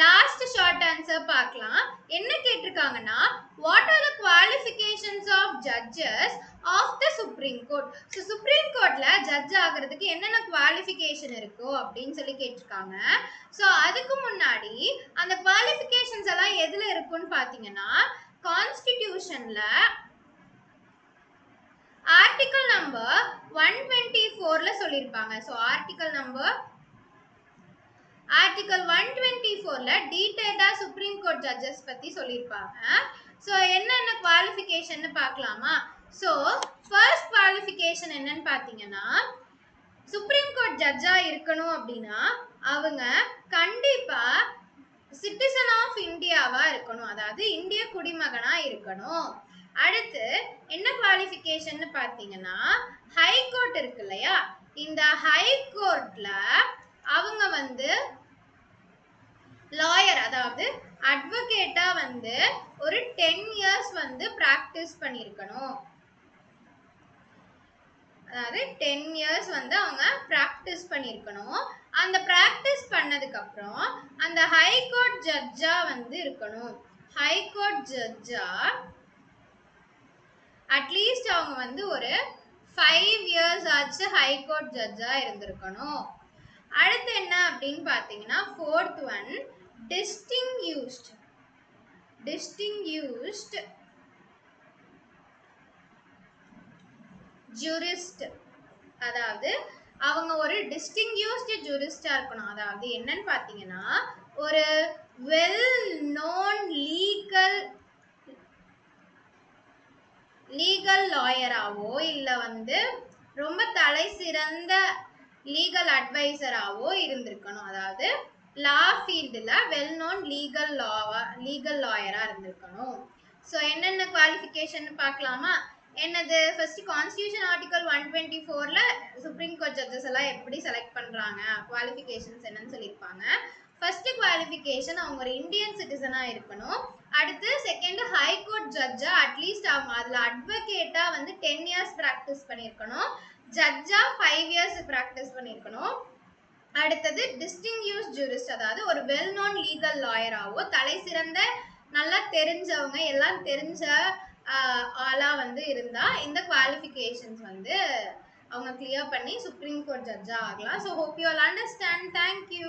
Last short answer பார்க்கலாம். என்ன கேட்டிருக்காங்கன்னா, what are the qualifications of judges of the supreme court. So supreme கோர்ட்ல judge ஆகிறதுக்கு என்னென்ன குவாலிஃபிகேஷன் இருக்கோ அப்படின்னு சொல்லி கேட்டிருக்காங்க. ஸோ அதுக்கு முன்னாடி அந்த குவாலிஃபிகேஷன்ஸ் எல்லாம் எதுல இருக்குன்னு பார்த்தீங்கன்னா, கான்ஸ்டிடியூஷன்ல ஆர்டிகல் நம்பர் 124ல சொல்லியிருப்பாங்க. ஸோ ஆர்டிகல் 124ல டீடைல்டா சுப்ரீம் கோர்ட் ஜட்ஜஸ் பத்தி சொல்லியிருப்பாங்க. ஸோ என்னென்ன குவாலிஃபிகேஷன் பார்க்கலாமா? ஸோ ஃபர்ஸ்ட் குவாலிஃபிகேஷன் என்னன்னு பார்த்தீங்கன்னா, சுப்ரீம் கோர்ட் ஜட்ஜா இருக்கணும் அப்படின்னா அவங்க கண்டிப்பா சிட்டிசன் ஆஃப் இந்தியாவா இருக்கணும், அதாவது இந்திய குடிமகனா இருக்கணும். அடுத்து என்ன குவாலிஃபிகேஷன் பார்த்தீங்கன்னா, ஹை கோர்ட் இருக்கு இல்லையா, இந்த ஹை கோர்ட்ல அவங்க வந்து லாயர், அதாவது அட்வொகேட்டா வந்து ஒரு 10 இயர்ஸ் வந்து பிராக்டிஸ் பண்ணியிருக்கணும். அதாவது 10 இயர்ஸ் வந்து அவங்க பிராக்டிஸ் பண்ணியிருக்கணும். அந்த பிராக்டிஸ் பண்ணதுக்கு அப்புறம் அந்த ஹை கோர்ட் ஜட்ஜா வந்து இருக்கணும். ஹை கோர்ட் ஜட்ஜா அட்லீஸ்ட் அவங்க வந்து ஒரு 5 இயர்ஸ் ஆச்சு ஹை கோர்ட் ஜட்ஜா இருந்திருக்கணும். அடுத்து என்ன அப்படின்னு பார்த்தீங்கன்னா, ஃபோர்த் ஒன் டிஸ்டிங்யூஸ்ட் ஜூரிஸ்ட், அதாவது அவங்க ஒரு டிஸ்டிங்யூஸ்ட் ஜூரிஸ்டா இருக்கணும். அதாவது என்னன்னு பார்த்தீங்கன்னா, ஒரு வெல் நோன் லீகல் லாயராவோ இல்ல வந்து ரொம்ப தலை சிறந்த லீகல் அட்வைசராவோ இருந்திருக்கணும். அதாவது லா ஃபீல்டுல வெல் நோன் லீகல் லாயரா இருந்திருக்கணும். ஸோ என்னென்ன குவாலிஃபிகேஷன் பார்க்கலாமா? என்னது, ஃபர்ஸ்ட் கான்ஸ்டிடியூஷன் ஆர்டிகல் 124ல சுப்ரீம் கோர்ட் ஜட்ஜஸ் எல்லாம் எப்படி செலக்ட் பண்றாங்க, குவாலிஃபிகேஷன்ஸ் என்னன்னு சொல்லியிருப்பாங்க. ஃபர்ஸ்ட் குவாலிஃபிகேஷன் அவங்க ஒரு இந்தியன் சிட்டிசனா இருக்கணும். அடுத்து செகண்ட் ஹை கோர்ட் ஜட்ஜா அட்லீஸ்ட் அவங்க அதுல அட்வொகேட்டா வந்து 10 இயர்ஸ் பிராக்டிஸ் பண்ணியிருக்கணும். ஜட்ஜா 5 இயர்ஸ் பிராக்டிஸ் பண்ணியிருக்கணும். அடுத்தது டிஸ்டிங்யூஸ்ட் ஜூரிஸ்ட், அதாவது ஒரு வெல் நோன் லீகல் லாயராவோ தலை சிறந்த நல்லா தெரிஞ்சவங்க எல்லாம் தெரிஞ்ச ஆளா வந்து இருந்தா இந்த குவாலிஃபிகேஷன்ஸ் வந்து அவங்க கிளியர் பண்ணி சுப்ரீம் கோர்ட் ஜட்ஜா ஆகலாம். So hope you all understand. Thank you.